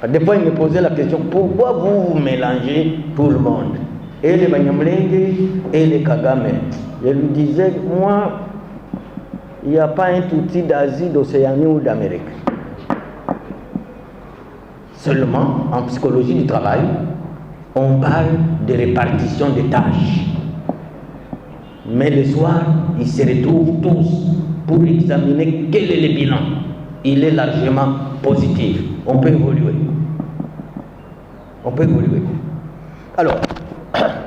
Des fois, il me posait la question, pourquoi vous mélangez tout le monde? Et les Banyamulenge et les Kagame. Je lui disais, moi, il n'y a pas un outil d'Asie, d'Océanie ou d'Amérique. Seulement, en psychologie du travail, on parle de répartition des tâches. Mais le soir, ils se retrouvent tous pour examiner quel est le bilan. Il est largement positif. On peut évoluer. On peut évoluer. Alors,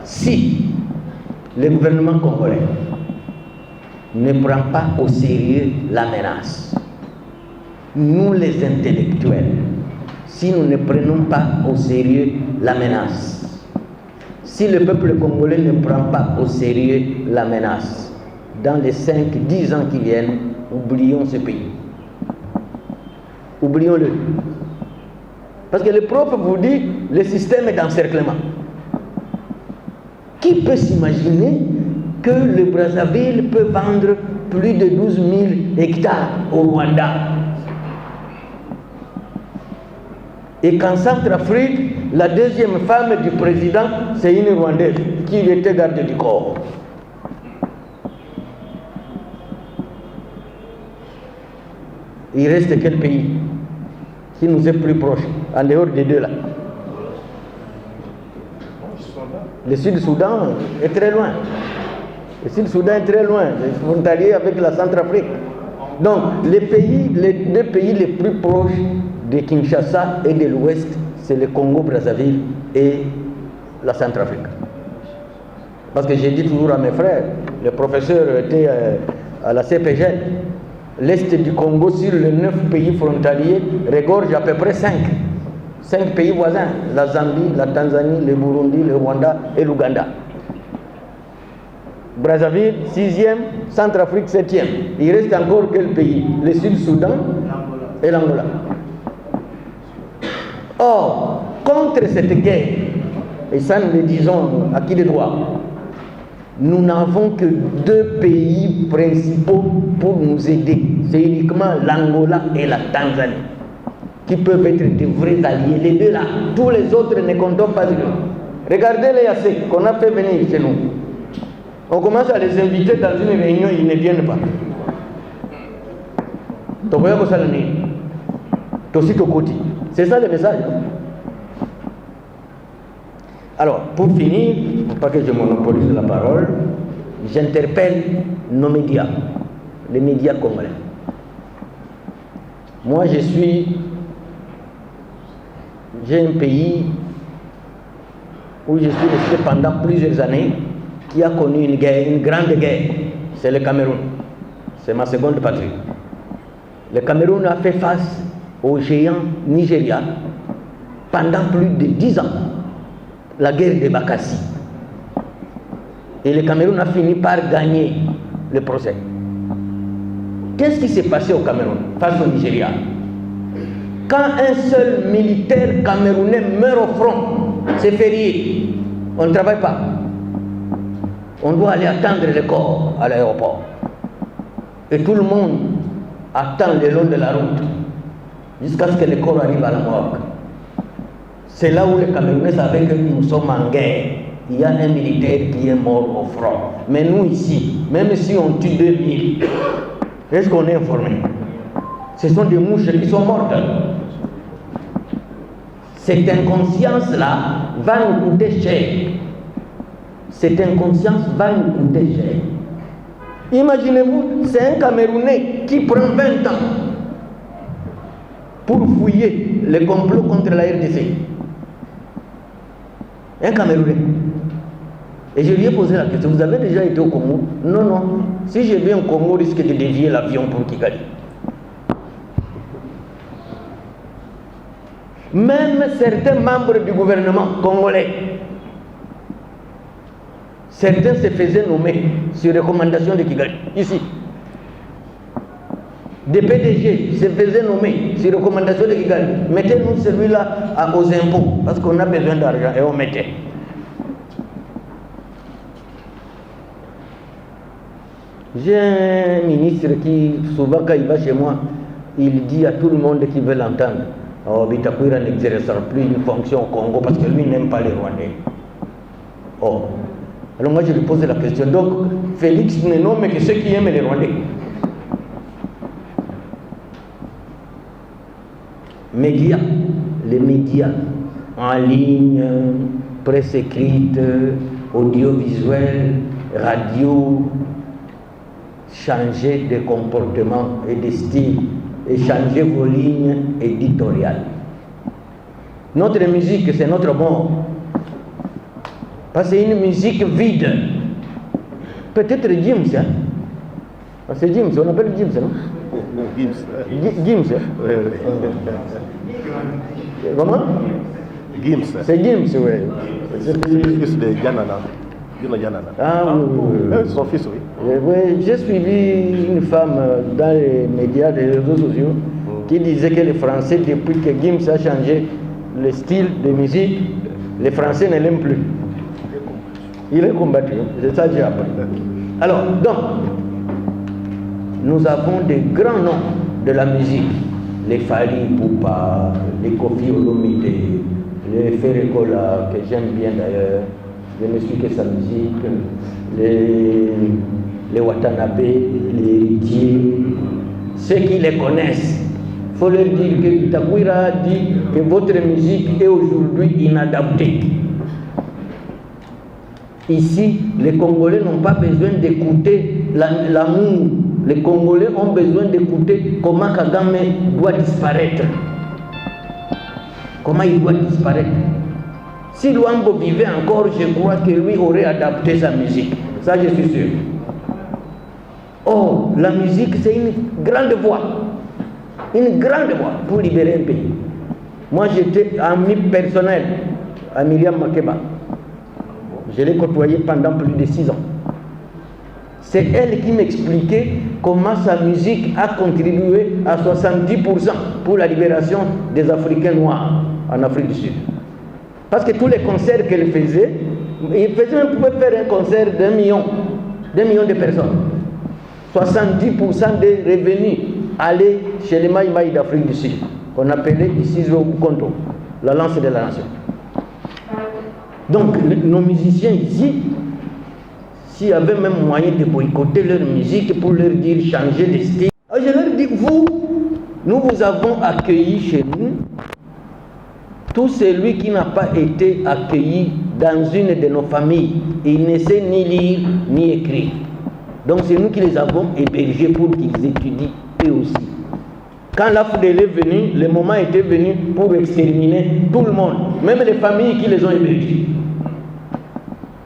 si le gouvernement congolais ne prend pas au sérieux la menace, nous les intellectuels, si nous ne prenons pas au sérieux la menace, si le peuple congolais ne prend pas au sérieux la menace, dans les 5-10 ans qui viennent, oublions ce pays. Oublions-le. Parce que le prof vous dit, le système d'encerclement. Qui peut s'imaginer que le Brazzaville peut vendre plus de 12 000 hectares au Rwanda? Et qu'en Centrafrique, la deuxième femme du président, c'est une Rwandaise qui était garde du corps. Il reste quel pays qui nous est plus proche, en dehors des deux là? Le Sud-Soudan est très loin. Le Sud-Soudan est très loin, c'est frontalier avec la Centrafrique. Donc, les deux pays les plus proches de Kinshasa et de l'Ouest, c'est le Congo-Brazzaville et la Centrafrique. Parce que j'ai dit toujours à mes frères, le professeur était à la CPGL, l'Est du Congo sur les 9 pays frontaliers regorge à peu près 5 pays voisins, la Zambie, la Tanzanie, le Burundi, le Rwanda et l'Ouganda. Brazzaville, 6e, Centrafrique, 7e. Il reste encore quel pays? Le Sud-Soudan et l'Angola. Or, contre cette guerre, et ça nous le disons à qui de droit, nous n'avons que 2 pays principaux pour nous aider. C'est uniquement l'Angola et la Tanzanie qui peuvent être de vrais alliés. Les deux là, tous les autres ne comptent pas sur eux. Regardez les AC qu'on a fait venir chez nous. On commence à les inviter dans une réunion, ils ne viennent pas. C'est ça le message. Alors, pour finir, pour pas que je monopolise la parole, j'interpelle nos médias, les médias congolais. Moi, j'ai un pays où je suis resté pendant plusieurs années, qui a connu une guerre, une grande guerre, c'est le Cameroun. C'est ma seconde patrie. Le Cameroun a fait face au géant Nigeria pendant plus de 10 ans. La guerre de Bakassi. Et le Cameroun a fini par gagner le procès. Qu'est-ce qui s'est passé au Cameroun face au Nigeria? Quand un seul militaire camerounais meurt au front, c'est férié. On ne travaille pas. On doit aller attendre le corps à l'aéroport. Et tout le monde attend le long de la route jusqu'à ce que le corps arrive à la morgue. C'est là où les Camerounais savaient que nous sommes en guerre. Il y a un militaire qui est mort au front. Mais nous ici, même si on tue 2000, est-ce qu'on est informé? Ce sont des mouches qui sont mortes. Cette inconscience-là va nous coûter cher. Cette inconscience va nous coûter cher. Imaginez-vous, c'est un Camerounais qui prend 20 ans pour fouiller le complot contre la RDC. Un Camerounais. Et je lui ai posé la question, vous avez déjà été au Congo? Non, non. Si je viens au Congo, on risque de dévier l'avion pour Kigali. Même certains membres du gouvernement congolais, certains se faisaient nommer sur recommandation de Kigali, ici. Des PDG se faisaient nommer sur recommandation de Kigali. Mettez-nous celui-là aux impôts, parce qu'on a besoin d'argent, et on mettait. J'ai un ministre qui, souvent quand il va chez moi, il dit à tout le monde qui veut l'entendre, Oh, Bitakwira n'exercera plus une fonction au Congo parce que lui n'aime pas les Rwandais. Oh. Alors moi je lui pose la question. Donc Félix ne nomme que ceux qui aiment les Rwandais. Médias, les médias en ligne, presse écrite, audiovisuel, radio, changer de comportement et de style et changer vos lignes éditoriales. Notre musique, c'est notre mort. Parce que c'est une musique vide. Peut-être Gims, hein? C'est Gims, on appelle Gims, non? Gims. Comment? Gims. C'est Gims, oui. C'est le fils de Yanana. Ah oui. Son fils, oui. Oui, j'ai suivi une femme dans les médias, les réseaux sociaux, qui disait que les Français, depuis que Gims a changé le style de musique, les Français ne l'aiment plus. Il est combattu, c'est ça que j'ai appris. Alors, donc, nous avons des grands noms de la musique. Les Fali Poupa, les Kofi Olomide, les Ferrekola, que j'aime bien d'ailleurs, je ne suis que sa musique, les Watanabe, les héritiers, ceux qui les connaissent. Il faut leur dire que Bitakwira a dit que votre musique est aujourd'hui inadaptée. Ici, les Congolais n'ont pas besoin d'écouter l'amour. Les Congolais ont besoin d'écouter comment Kagame doit disparaître. Comment il doit disparaître. Si Luambo vivait encore, je crois que lui aurait adapté sa musique. Ça, je suis sûr. Oh, la musique, c'est une grande voix. Une grande voix pour libérer un pays. Moi, j'étais ami personnel à Myriam Makeba. Je l'ai côtoyée pendant plus de 6 ans. C'est elle qui m'expliquait comment sa musique a contribué à 70% pour la libération des Africains noirs en Afrique du Sud. Parce que tous les concerts qu'elle faisait, il pouvait faire un concert d'1 million de personnes. 70% des revenus allaient chez les Maïmaï d'Afrique du Sud, qu'on appelait ici Zobukonto, la lance de la nation. Donc, nos musiciens ici, s'il y avait même moyen de boycotter leur musique pour leur dire changer de style, je leur dis, nous vous avons accueillis chez nous. Tout celui qui n'a pas été accueilli dans une de nos familles, il ne sait ni lire ni écrire. Donc c'est nous qui les avons hébergés pour qu'ils étudient eux aussi. Quand l'AFDL est venu, le moment était venu pour exterminer tout le monde, même les familles qui les ont hébergés.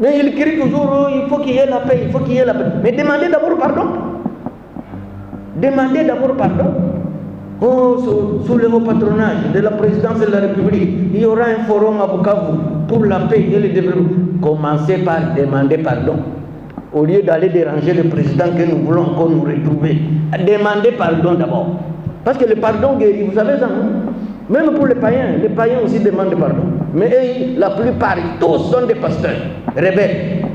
Mais ils crient toujours, oh, il faut qu'il y ait la paix, il faut qu'il y ait la paix. Mais demandez d'abord pardon. Demandez d'abord pardon. Oh, sous le haut patronage de la présidence de la République, il y aura un forum à Bukavu pour la paix et le développement. Commencez par demander pardon. Au lieu d'aller déranger le président que nous voulons encore nous retrouver, demandez pardon d'abord. Parce que le pardon guérit, vous savez ça, non? Même pour les païens aussi demandent pardon. Mais eux, la plupart, tous sont des pasteurs, rebelles.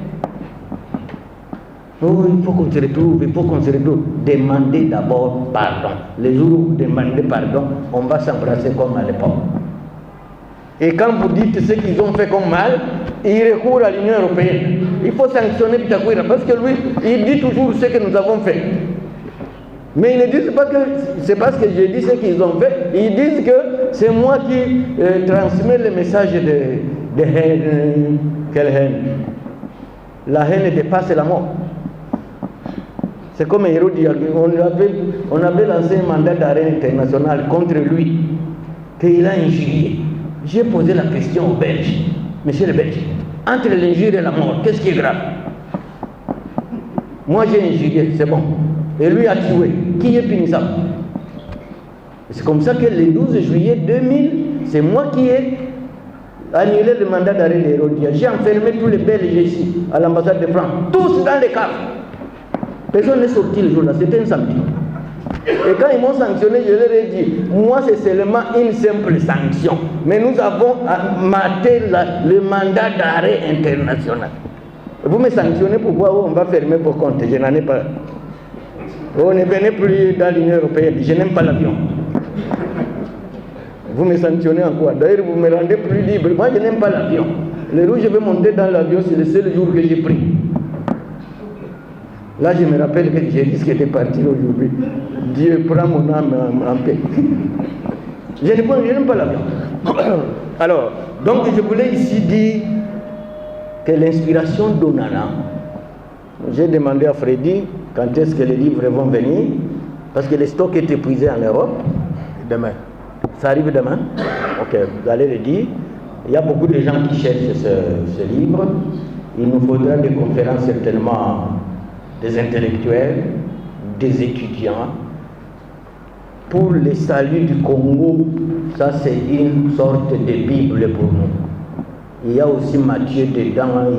Oh, il faut qu'on se retrouve, Demandez d'abord pardon. Les jours où vous demandez pardon, on va s'embrasser comme à l'époque. Et quand vous dites ce qu'ils ont fait comme mal, ils recourent à l'Union européenne. Il faut sanctionner Bitakwira parce que lui, il dit toujours ce que nous avons fait. Mais ils ne disent pas que c'est parce que j'ai dit ce qu'ils ont fait. Ils disent que c'est moi qui transmets le message de haine. Quelle haine? La haine dépasse la mort. C'est comme Hérode, on avait lancé un mandat d'arrêt international contre lui, qu'il a injurié. J'ai posé la question aux Belges, monsieur le Belge, entre l'injure et la mort, qu'est-ce qui est grave? Moi j'ai injurié, c'est bon. Et lui a tué. Qui est punissable? C'est comme ça que le 12 juillet 2000, c'est moi qui ai annulé le mandat d'arrêt d'Hérode. J'ai enfermé tous les Belges ici, à l'ambassade de France, tous dans les caves. Personne n'est sorti le jour-là, c'était un samedi. Et quand ils m'ont sanctionné, je leur ai dit, moi c'est seulement une simple sanction. Mais nous avons maté le mandat d'arrêt international. Vous me sanctionnez, pourquoi on va fermer vos comptes? Je n'en ai pas. On ne venez plus dans l'Union européenne, je n'aime pas l'avion. Vous me sanctionnez en quoi? D'ailleurs, vous me rendez plus libre. Moi, je n'aime pas l'avion. Le jour où je vais monter dans l'avion, c'est le seul jour que j'ai pris. Là, je me rappelle que j'ai risqué de partir aujourd'hui. Dieu prend mon âme en paix. Je n'aime pas l'avion. Alors, donc je voulais ici dire que l'inspiration d'Onana, j'ai demandé à Freddy quand est-ce que les livres vont venir, parce que les stocks est épuisé en Europe. Demain. Ça arrive demain? Ok, vous allez le dire. Il y a beaucoup de gens qui cherchent ce livre. Il nous faudra des conférences certainement des intellectuels, des étudiants. Pour le salut du Congo, ça c'est une sorte de Bible pour nous. Il y a aussi Matthieu dedans.